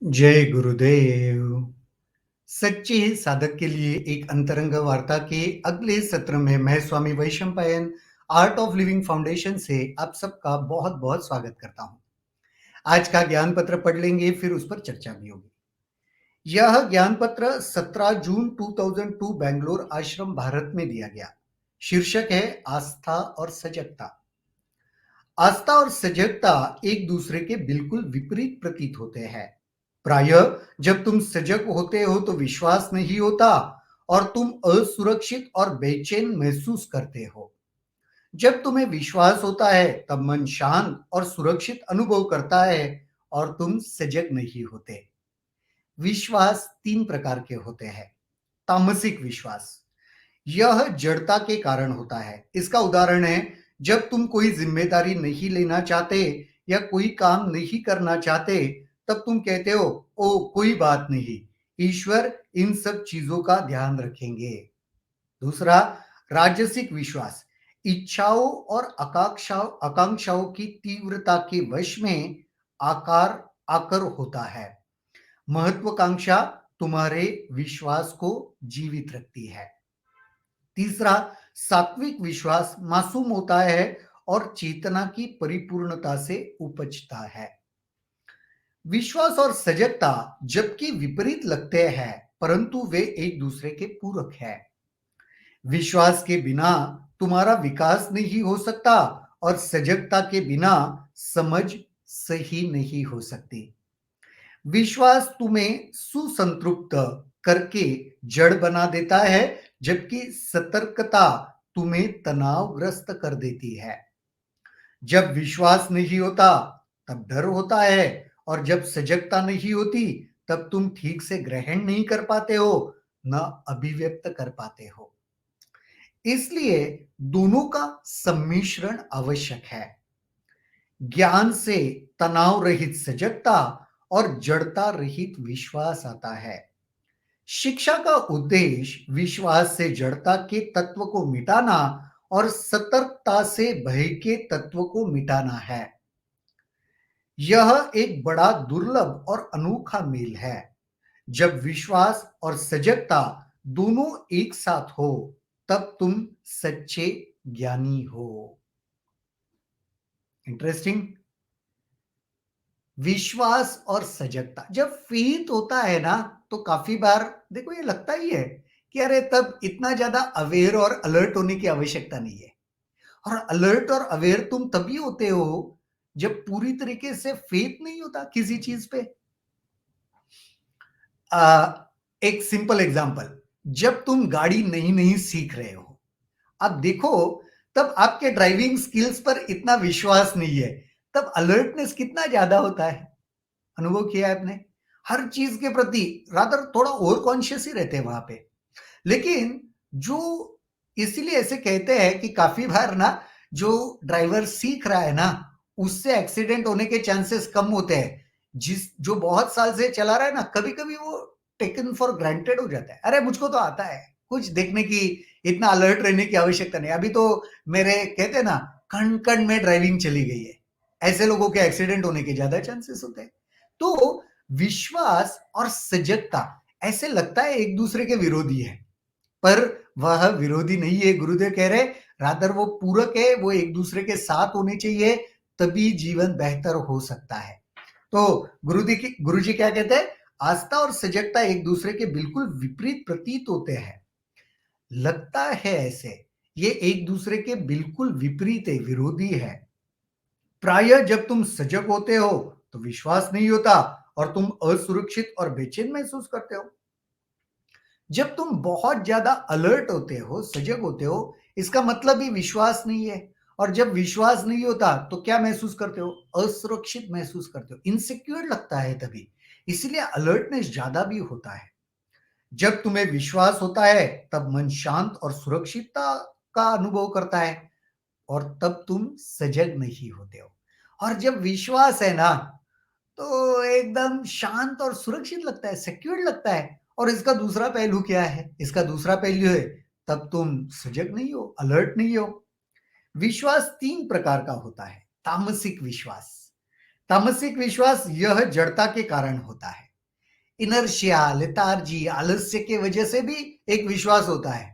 जय गुरुदेव। सच्चे साधक के लिए एक अंतरंग वार्ता के अगले सत्र में मैं Swami Vaishampayan Art of Living Foundation से आप सबका बहुत बहुत स्वागत करता हूं। आज का ज्ञान पत्र पढ़ लेंगे, फिर उस पर चर्चा भी होगी। यह ज्ञान पत्र 17 जून 2002 बेंगलोर आश्रम भारत में दिया गया। शीर्षक है आस्था और सजगता। आस्था और सजगता एक दूसरे के बिल्कुल विपरीत प्रतीत होते हैं। प्रायः जब तुम सजग होते हो तो विश्वास नहीं होता और तुम असुरक्षित और बेचैन महसूस करते हो। जब तुम्हें विश्वास होता है तब मन शांत और सुरक्षित अनुभव करता है और तुम सजग नहीं होते। विश्वास तीन प्रकार के होते हैं। तामसिक विश्वास, यह जड़ता के कारण होता है। इसका उदाहरण है जब तुम कोई जिम्मेदारी नहीं लेना चाहते या कोई काम नहीं करना चाहते, तब तुम कहते हो, ओ कोई बात नहीं, ईश्वर इन सब चीजों का ध्यान रखेंगे। दूसरा, राजसिक विश्वास, इच्छाओं और आकांक्षाओं की तीव्रता के वश में आकार आकर होता है। महत्वाकांक्षा तुम्हारे विश्वास को जीवित रखती है। तीसरा, सात्विक विश्वास मासूम होता है और चेतना की परिपूर्णता से उपजता है। विश्वास और सजगता जबकि विपरीत लगते हैं, परंतु वे एक दूसरे के पूरक हैं। विश्वास के बिना तुम्हारा विकास नहीं हो सकता और सजगता के बिना समझ सही नहीं हो सकती। विश्वास तुम्हें सुसंतृप्त करके जड़ बना देता है, जबकि सतर्कता तुम्हें तनावग्रस्त कर देती है। जब विश्वास नहीं होता तब डर होता है और जब सजगता नहीं होती तब तुम ठीक से ग्रहण नहीं कर पाते हो, न अभिव्यक्त कर पाते हो। इसलिए दोनों का सम्मिश्रण आवश्यक है। ज्ञान से तनाव रहित सजगता और जड़ता रहित विश्वास आता है। शिक्षा का उद्देश्य विश्वास से जड़ता के तत्व को मिटाना और सतर्कता से भय के तत्व को मिटाना है। यह एक बड़ा दुर्लभ और अनोखा मेल है। जब विश्वास और सजगता दोनों एक साथ हो, तब तुम सच्चे ज्ञानी हो। इंटरेस्टिंग। विश्वास और सजगता, जब फेथ होता है ना, तो काफी बार देखो ये लगता ही है कि अरे तब इतना ज्यादा अवेयर और अलर्ट होने की आवश्यकता नहीं है। और अलर्ट और अवेयर तुम तभी होते हो जब पूरी तरीके से फेथ नहीं होता किसी चीज पे। एक सिंपल एग्जांपल, जब तुम गाड़ी नई नई सीख रहे हो, अब देखो, तब आपके ड्राइविंग स्किल्स पर इतना विश्वास नहीं है, तब अलर्टनेस कितना ज्यादा होता है। अनुभव किया है आपने? हर चीज के प्रति रादर थोड़ा ओवर कॉन्शियस ही रहते हैं वहां पे। लेकिन जो, इसीलिए ऐसे कहते हैं कि काफी बार ना, जो ड्राइवर सीख रहा है ना, उससे एक्सीडेंट होने के चांसेस कम होते हैं। जिस जो बहुत साल से चला रहा है ना, कभी कभी वो टेकन फॉर ग्रांटेड हो जाता है, अरे मुझको तो आता है, कुछ देखने की, इतना अलर्ट रहने की आवश्यकता नहीं। अभी तो मेरे कहते हैं ना, कण कण में ड्राइविंग चली गई है। ऐसे लोगों के एक्सीडेंट होने के ज्यादा चांसेस होते हैं। तो विश्वास और सजगता ऐसे लगता है एक दूसरे के विरोधी है, पर वह विरोधी नहीं है। गुरुदेव कह रहे रादर वो पूरक है, वो एक दूसरे के साथ होने चाहिए, तभी जीवन बेहतर हो सकता है। तो गुरु जी क्या कहते हैं? आस्था और सजगता एक दूसरे के बिल्कुल विपरीत प्रतीत होते हैं। लगता है ऐसे, ये एक दूसरे के बिल्कुल विपरीत है, विरोधी है। प्रायः जब तुम सजग होते हो तो विश्वास नहीं होता और तुम असुरक्षित और बेचैन महसूस करते हो। जब तुम बहुत ज्यादा अलर्ट होते हो, सजग होते हो, इसका मतलब ही विश्वास नहीं है। और जब विश्वास नहीं होता तो क्या महसूस करते हो? असुरक्षित महसूस करते हो, इनसिक्योर लगता है तभी। इसलिए अलर्टनेस ज्यादा भी होता है। जब तुम्हें विश्वास होता है तब मन शांत और सुरक्षितता का अनुभव करता है और तब तुम सजग नहीं होते हो। और जब विश्वास है ना, तो एकदम शांत और सुरक्षित लगता है, सिक्योर्ड लगता है। और इसका दूसरा पहलू क्या है? इसका दूसरा पहलू है, तब तुम सजग नहीं हो, अलर्ट नहीं हो। विश्वास तीन प्रकार का होता है। तामसिक विश्वास, तामसिक विश्वास यह जड़ता के कारण होता है। इनर्शिया, लेथार्जी, आलस्य के वजह से भी एक विश्वास होता है।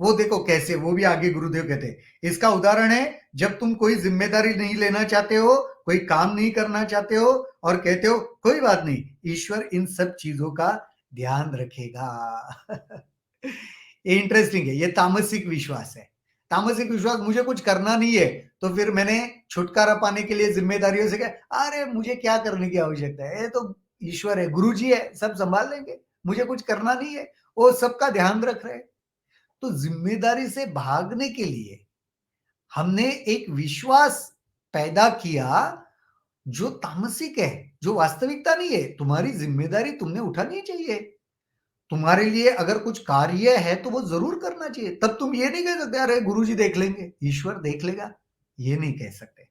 वो देखो कैसे, वो भी आगे गुरुदेव कहते हैं। इसका उदाहरण है जब तुम कोई जिम्मेदारी नहीं लेना चाहते हो, कोई काम नहीं करना चाहते हो और कहते हो कोई बात नहीं, ईश्वर इन सब चीजों का ध्यान रखेगा। ये इंटरेस्टिंग है, ये तामसिक विश्वास है। तामसिक विश्वास, मुझे कुछ करना नहीं है तो फिर मैंने छुटकारा पाने के लिए जिम्मेदारियों से कहा अरे मुझे क्या करने की आवश्यकता है, ये तो ईश्वर है, गुरु जी है, सब संभाल लेंगे, मुझे कुछ करना नहीं है, वो सबका ध्यान रख रहे हैं। तो जिम्मेदारी से भागने के लिए हमने एक विश्वास पैदा किया जो तामसिक है, जो वास्तविकता नहीं है। तुम्हारी जिम्मेदारी तुमने उठानी चाहिए। तुम्हारे लिए अगर कुछ कार्य है तो वो जरूर करना चाहिए। तब तुम ये नहीं कह सकते अरे गुरुजी देख लेंगे, ईश्वर देख लेगा, ये नहीं कह सकते।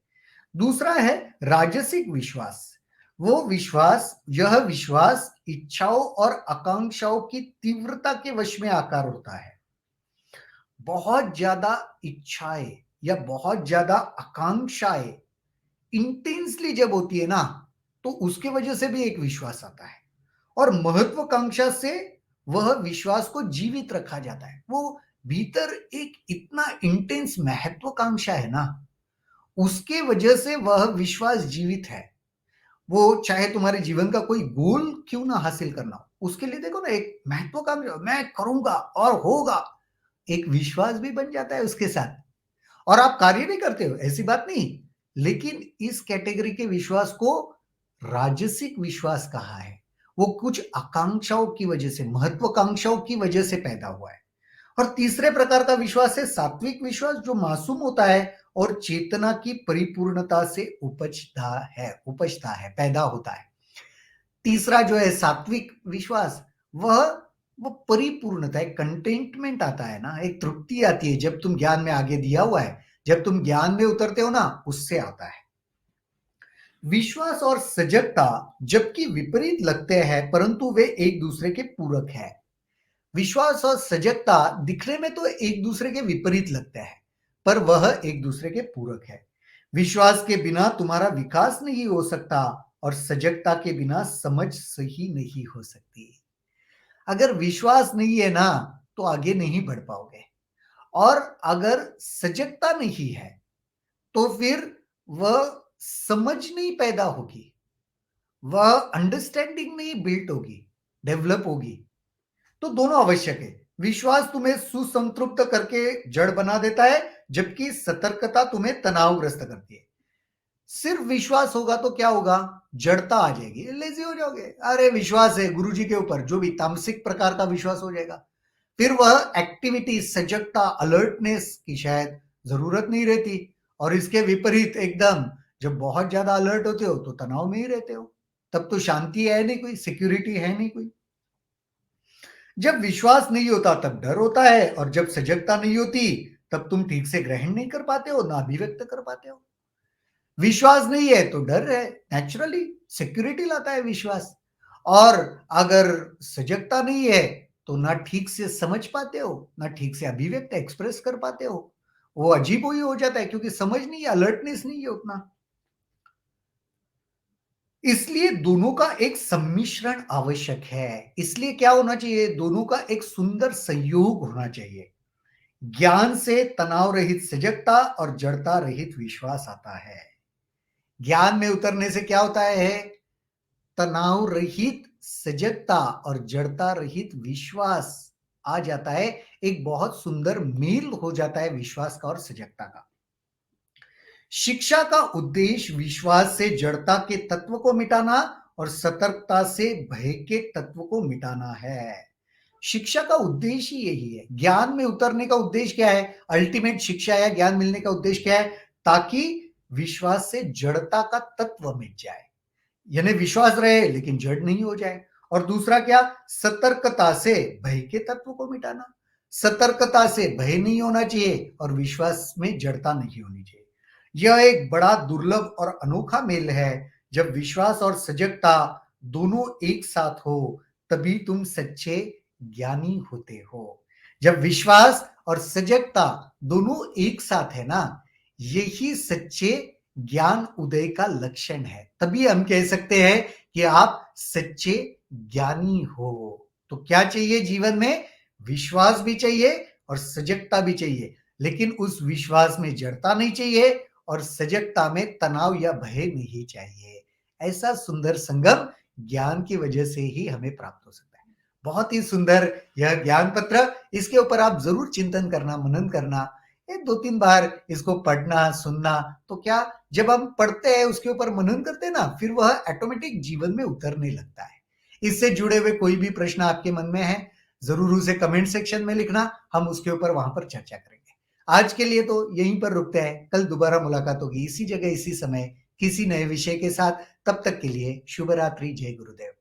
दूसरा है राजसिक विश्वास। वो विश्वास, यह विश्वास इच्छाओं और आकांक्षाओं की तीव्रता के वश में आकार होता है। बहुत ज्यादा इच्छाएं या बहुत ज्यादा आकांक्षाएं इंटेंसली जब होती है ना, तो उसके वजह से भी एक विश्वास आता है। और महत्वाकांक्षा से वह विश्वास को जीवित रखा जाता है। वो भीतर एक इतना इंटेंस महत्वाकांक्षा है ना, उसके वजह से वह विश्वास जीवित है। वो चाहे तुम्हारे जीवन का कोई गोल क्यों ना हासिल करना हो, उसके लिए देखो ना, एक महत्वाकांक्षा, मैं करूंगा और होगा, एक विश्वास भी बन जाता है उसके साथ। और आप कार्य भी करते हो, ऐसी बात नहीं, लेकिन इस कैटेगरी के विश्वास को राजसिक विश्वास कहा है। वो कुछ आकांक्षाओं की वजह से, महत्वाकांक्षाओं की वजह से पैदा हुआ है। और तीसरे प्रकार का विश्वास है सात्विक विश्वास, जो मासूम होता है और चेतना की परिपूर्णता से उपजता है, पैदा होता है। तीसरा जो है सात्विक विश्वास, वो परिपूर्णता, एक कंटेंटमेंट आता है ना, एक तृप्ति आती है जब तुम ज्ञान में, आगे दिया हुआ है, जब तुम ज्ञान में उतरते हो ना, उससे आता है। विश्वास और सजगता जबकि विपरीत लगते हैं, परंतु वे एक दूसरे के पूरक हैं। विश्वास और सजगता दिखने में तो एक दूसरे के विपरीत लगते हैं, पर वह एक दूसरे के पूरक है। विश्वास के बिना तुम्हारा विकास नहीं हो सकता और सजगता के बिना समझ सही नहीं हो सकती। अगर विश्वास नहीं है ना, तो आगे नहीं बढ़ पाओगे। और अगर सजगता नहीं है तो फिर वह समझ नहीं पैदा होगी, वह अंडरस्टैंडिंग नहीं बिल्ट होगी, डेवलप होगी। तो दोनों आवश्यक है। विश्वास तुम्हें सुसंतृप्त करके जड़ बना देता है, जबकि सतर्कता तुम्हें तनावग्रस्त करती है। सिर्फ विश्वास होगा तो क्या होगा, जड़ता आ जाएगी, लेजी हो जाओगे। अरे विश्वास है गुरुजी के ऊपर, जो भी तामसिक प्रकार का विश्वास हो जाएगा। फिर वह एक्टिविटी, सजगता, अलर्टनेस की शायद जरूरत नहीं रहती। और इसके विपरीत एकदम, जब बहुत ज्यादा अलर्ट होते हो तो तनाव में ही रहते हो, तब तो शांति है नहीं कोई, सिक्योरिटी है नहीं कोई। जब विश्वास नहीं होता तब डर होता है, और जब सजगता नहीं होती तब तुम ठीक से ग्रहण नहीं कर पाते हो, ना अभिव्यक्त कर पाते हो। विश्वास नहीं है तो डर है, नेचुरली सिक्योरिटी लाता है विश्वास। और अगर सजगता नहीं है तो ना ठीक से समझ पाते हो, ना ठीक से अभिव्यक्त, एक्सप्रेस कर पाते हो। वो अजीब ही हो जाता है, क्योंकि समझ नहीं है, अलर्टनेस नहीं है उतना। इसलिए दोनों का एक सम्मिश्रण आवश्यक है। इसलिए क्या होना चाहिए, दोनों का एक सुंदर संयोग होना चाहिए। ज्ञान से तनाव रहित सजगता और जड़ता रहित विश्वास आता है। ज्ञान में उतरने से क्या होता है, तनाव रहित सजगता और जड़ता रहित विश्वास आ जाता है। एक बहुत सुंदर मेल हो जाता है विश्वास का और सजगता का। शिक्षा का उद्देश्य विश्वास से जड़ता के तत्व को मिटाना और सतर्कता से भय के तत्व को मिटाना है। शिक्षा का उद्देश्य ही यही है। ज्ञान में उतरने का उद्देश्य क्या है, अल्टीमेट शिक्षा या ज्ञान मिलने का उद्देश्य क्या है, ताकि विश्वास से जड़ता का तत्व मिट जाए, यानी विश्वास रहे लेकिन जड़ नहीं हो जाए। और दूसरा क्या, सतर्कता से भय के तत्व को मिटाना। सतर्कता से भय नहीं होना चाहिए और विश्वास में जड़ता नहीं होनी चाहिए। यह एक बड़ा दुर्लभ और अनोखा मेल है। जब विश्वास और सजगता दोनों एक साथ हो, तभी तुम सच्चे ज्ञानी होते हो। जब विश्वास और सजगता दोनों एक साथ है ना, यही सच्चे ज्ञान उदय का लक्षण है। तभी हम कह सकते हैं कि आप सच्चे ज्ञानी हो। तो क्या चाहिए जीवन में? विश्वास भी चाहिए और सजगता भी चाहिए, लेकिन उस विश्वास में जड़ता नहीं चाहिए और सजगता में तनाव या भय नहीं चाहिए। ऐसा सुंदर संगम ज्ञान की वजह से ही हमें प्राप्त हो सकता है। बहुत ही सुंदर यह ज्ञान पत्र, इसके ऊपर आप ज़रूर चिंतन करना, मनन करना। ये 2-3 बार इसको पढ़ना, सुनना, तो क्या जब हम पढ़ते हैं, उसके ऊपर मनन करते हैं ना, फिर वह ऑटोमेटिक जीवन में उतरने लगता है। इससे जुड़े हुए कोई भी प्रश्न आपके मन में है, ज़रूर उसे कमेंट सेक्शन में लिखना, हम उसके ऊपर वहाँ पर चर्चा करेंगे। आज के लिए तो यहीं पर रुकते हैं, कल दोबारा मुलाकात होगी इसी जगह, इसी समय, किसी नए विषय के साथ। तब तक के लिए शुभ रात्रि, जय गुरुदेव।